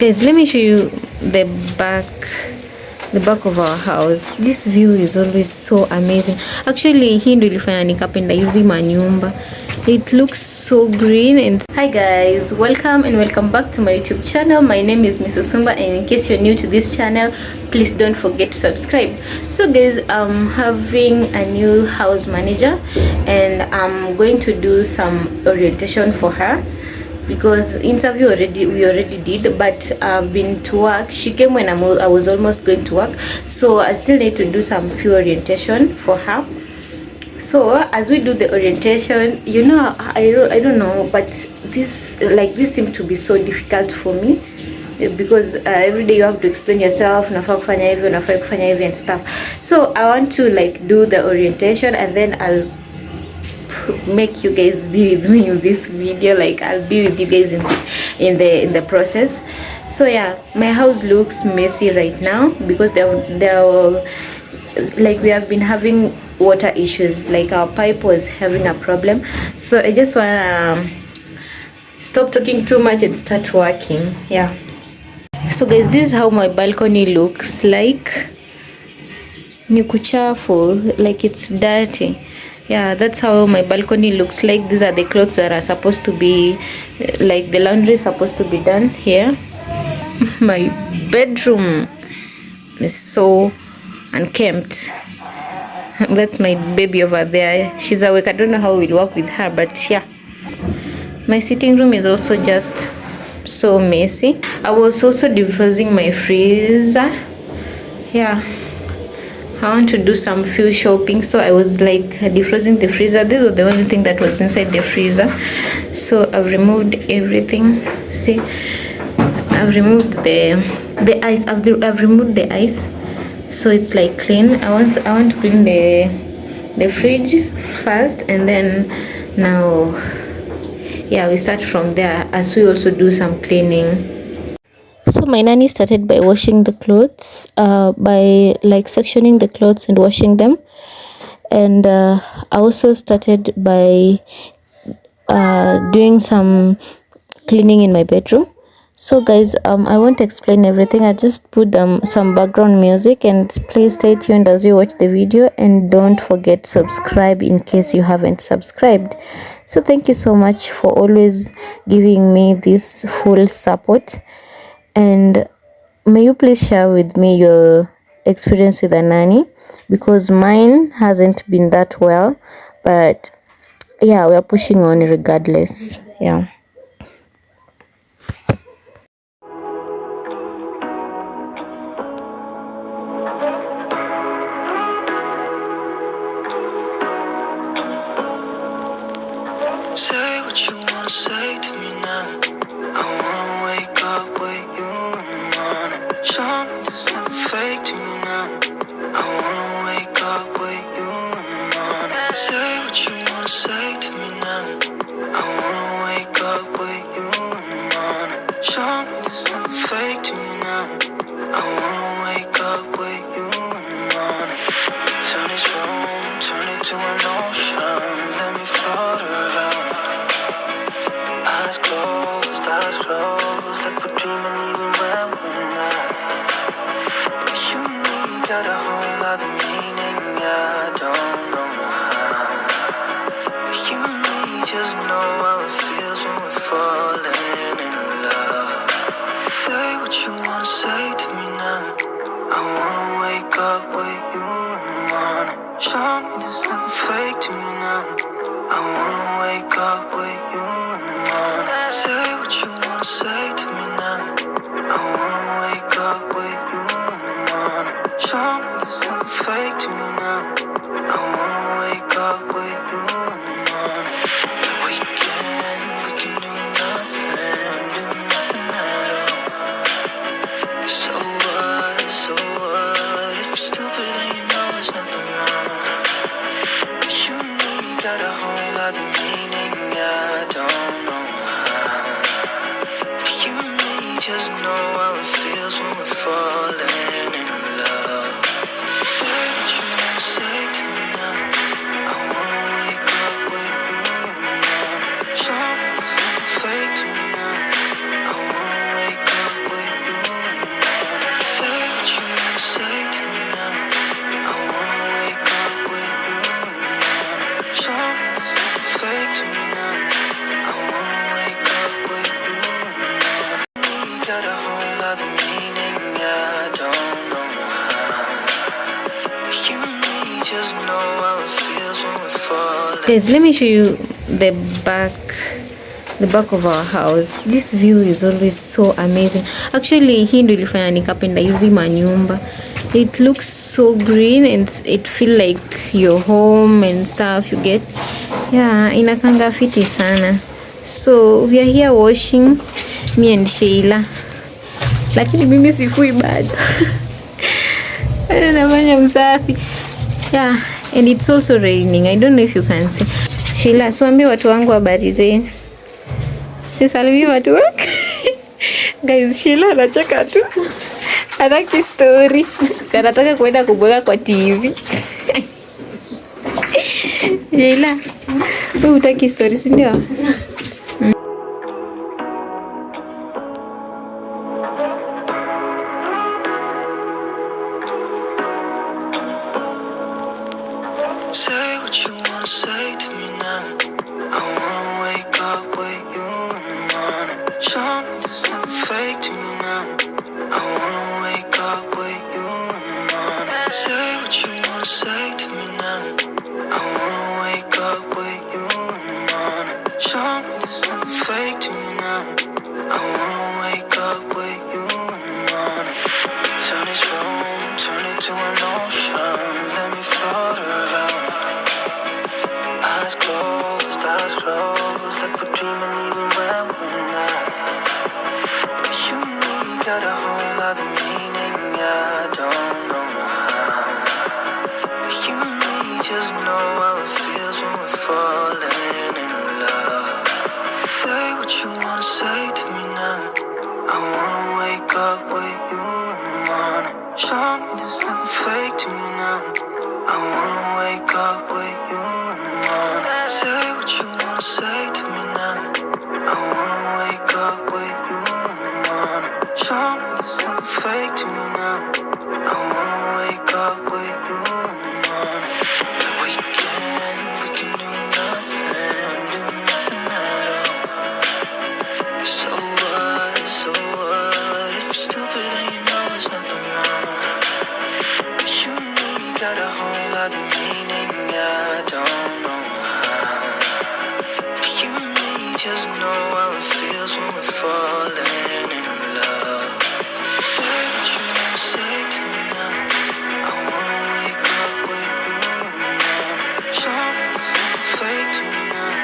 Guys, let me show you the back of our house. This view is always so amazing. Actually, hii ndio ilifanya nikapenda hizi manyumba. It looks so green. And hi guys, welcome back to my YouTube channel. My name is Miss Osumba, and in case you're new to this channel, please don't forget to subscribe. So guys, I'm having a new house manager and I'm going to do some orientation for her, because interview we already did, but I've been to work. She came when I was almost going to work, so I still need to do some few orientation for her. So as we do the orientation, you know, I don't know, but this seems to be so difficult for me, because every day you have to explain yourself, unafaa kufanya hivi, unafaa kufanya hivi and stuff. So I want to do the orientation, and then I'll make you guys be with me in this video. I'll be with you guys in the process. So yeah, my house looks messy right now because we have been having water issues. Our pipe was having a problem, so I just wanna stop talking too much and start working. Yeah, so guys, this is how my balcony looks like. Ni kuchafu, it's dirty. Yeah, that's how my balcony looks like. These are the clothes that are supposed to be, the laundry is supposed to be done here. My bedroom is so unkempt. That's my baby over there. She's awake. I don't know how we'll work with her, but yeah. My sitting room is also just so messy. I was also defrosting my freezer. Yeah, I want to do some few shopping, so I was defrosting the freezer. This was the only thing that was inside the freezer, so I've removed everything. See, I've removed the ice. I've removed the ice, so it's clean. I want to clean the fridge first, and then now, yeah, we start from there as we also do some cleaning. So my nanny started by washing the clothes, by sectioning the clothes and washing them, and I also started by doing some cleaning in my bedroom. So guys, I won't explain everything. I just put some background music, and please stay tuned as you watch the video, and don't forget to subscribe in case you haven't subscribed. So thank you so much for always giving me this full support. And may you please share with me your experience with a nanny, because mine hasn't been that well, but yeah, we are pushing on regardless. Yeah. Say what you wanna say to me now. I wanna wake up with you in the morning. Show me there's nothing fake to you now. I wanna wake up with you in the morning. Say what you wanna say to me now. I wanna wake up with you in the morning. Show me there's nothing fake to you now. I wanna wake up with you in the morning. Turn this room, turn it to an ocean. Let me float around. Eyes closed, like we're dreaming even when we're not. You and me got a whole other meaning, I don't know how. You and me just know how it feels when we're falling in love. Say what you wanna say to me now. I wanna wake up with you in the morning. Show me there's nothing fake to me now. I wanna wake up with you in the morning. Say what you wanna say to me now. I wanna wake up with you in the morning. Show me there's nothing fake to me now. I wanna wake up with you in the morning. We can do nothing at all. So what? If you're stupid, then you know it's nothing wrong. You and me got a whole other meaning, I don't know how. You got a whole other meaning, I don't know how. You and me just know how it feels when we're falling. Guys, let me show you the back of our house. This view is always so amazing. Actually, hii ndio ilifanya nikapenda hizi manyumba. It looks so green and it feel like your home and stuff you get. Yeah, inakanga fiti sana. So we are here washing, me and Sheila. Lakini mimi sifui bado. Bado nafanya usafi. Yeah, and it's also raining. I don't know if you can see. Sheila, suambie watu wangu habari zenu. Sisalimie watu wako. Guys, Sheila anacheka tu. Hataki story. Anataka kwenda kubweka kwa TV. Sheila, wewe hutaki story, si ndio? Say what you wanna say to me now. I wanna wake up with you in the morning. Show me there's nothing fake to me now. I wanna wake up with you in the morning. Say what you wanna say to me now. I wanna wake up with you in the morning. Show me there's nothing fake to me now. I wanna wake up with you in the morning. Turn this room, turn it to an ocean. Let me float around. Eyes closed, like we're dreaming even when we're not. You and me got a whole other meaning, I don't know how. You and me just know how it feels when we're falling in love. Say what you wanna say to me now. I wanna wake up with you in the morning. Show me there's nothing fake to me now. I wanna wake up with you in the morning. Say what you wanna say to me now. I wanna wake up with you in the morning. Show me there's nothing fake to me now. I wanna wake up with you in the morning. And we can do nothing at all. So what, if you're stupid then you know it's nothing wrong. You and me got a whole other meaning, I don't know how. You and me just know how it feels when we're falling in love. Say what you wanna say to me now. I wanna wake up with you in the morning. Show me there's nothing fake to me now.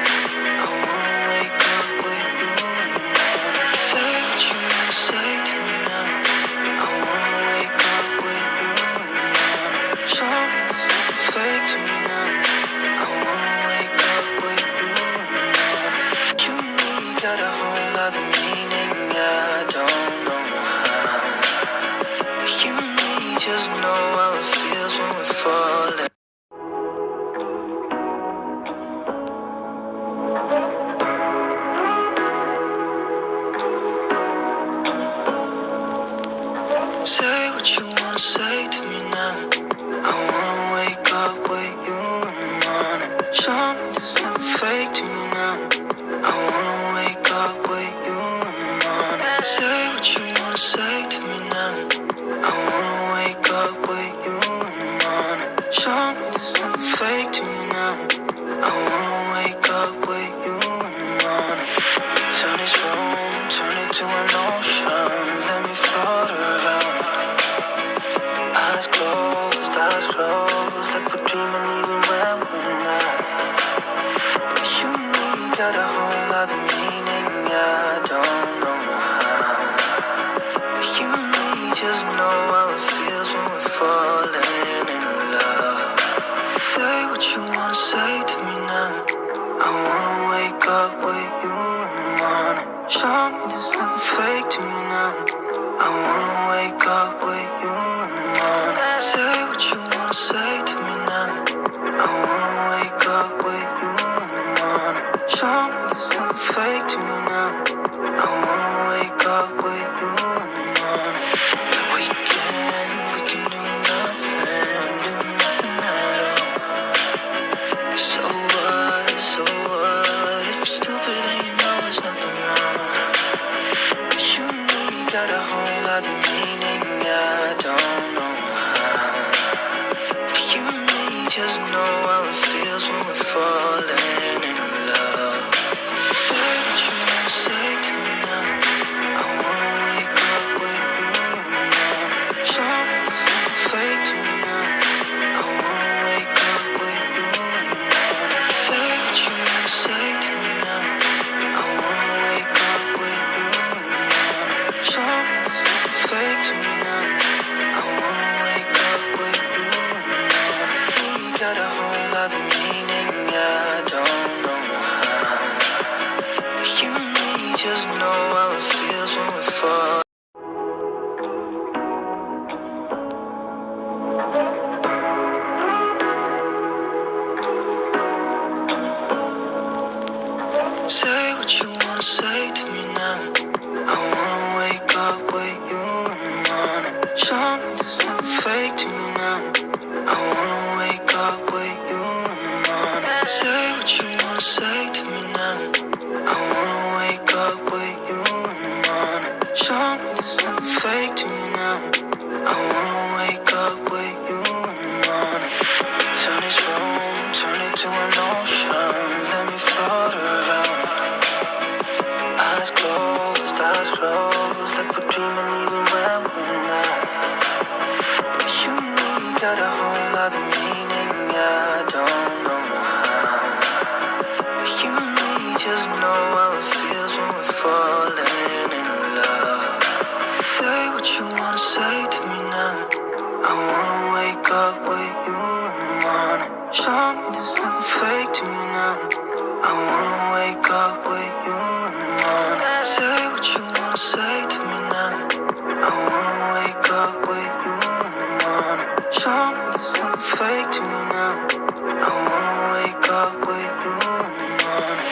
I wanna wake up with you in the morning. Say what you wanna say to me now. I wanna wake up with you in the morning. Show me there's nothing fake to me now. I wanna wake up with you in the morning. You and me got a whole other meaning, I don't know how. You and me just know how it feels when we're falling. Say what you wanna say to me now. I wanna wake up with you in the morning. Show me there's nothing fake to me now. I wanna wake up with you in the morning. Say what you wanna say to me now. I wanna wake up with you in the morning. Show me there's nothing fake to me now. I wanna wake up with you in the morning. Turn this room, turn it to an ocean. Let me float around. Eyes closed, like we're dreaming even when we're not. You and me got a whole other meaning, I don't know how. You and me just know how it feels when we're falling in love. Say what you wanna say to me now. I wanna wake up with you in the morning. Show me there's nothing fake to me now. I wanna wake up with you in the morning. Say what you wanna say to me now. I wanna wake up with you in the morning. Show me there's nothing fake to me now. I wanna wake up with you in the morning. And we can do nothing at all. So what, if you're stupid then you know it's nothing wrong. got a whole other meaning, I don't know how. You and me just know how it feels when we're falling in love. Say what you wanna say to me now. I wanna wake up with you in the morning. Show me that you're fake to me now. I wanna wake up with you in the morning. Say what you wanna say to me now. I wanna wake up with you in the morning. Show me that you're fake to me now. I wanna wake up with you in the morning. We got a whole other meaning, I don't know how. You and me just know how it feels when we fall. Say what you wanna say to me now. I wanna wake up with you in the morning. Show me there's nothing fake to me now. I wanna wake up with you in the morning. Say what you wanna say to me now. I wanna wake up with you in the morning. Show me there's nothing fake to me now. I wanna wake up with you in the morning. Turn this room, turn it to an ocean. Let me float around. Eyes closed, like we're dreaming even when we're not. You and me got a whole other meaning, I don't know how. You and me just know how it feels when we're falling in love. Say what you wanna say to me now. I wanna wake up with you in the morning. Show me there's nothing fake to me now. I wanna wake up with you in the morning. Say what you wanna say to me now. I wanna wake up with you in the morning. Show me there's nothing fake to me now. I wanna wake up with you in the morning.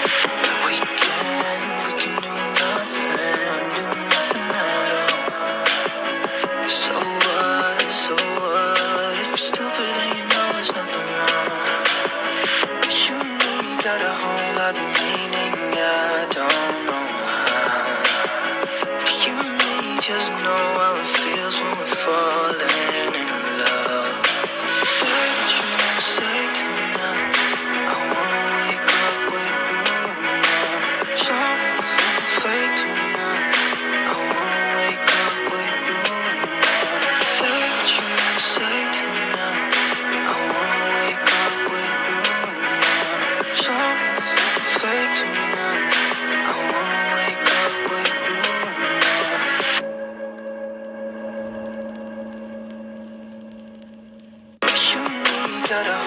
And we can do nothing at all. So what? If you're stupid, then you know it's nothing wrong. You and me got a whole other meaning, I don't know how. You and me just know how it feels when we're falling in love. Say what you wanna say to me now. I wanna wake up with you in the morning. Show me there's nothing fake to me now. I wanna wake up with you in the morning. Say what you wanna say to me now. I wanna wake up with you in the morning. Show me there's nothing fake to me now. I wanna wake up with you in the morning. You and me got a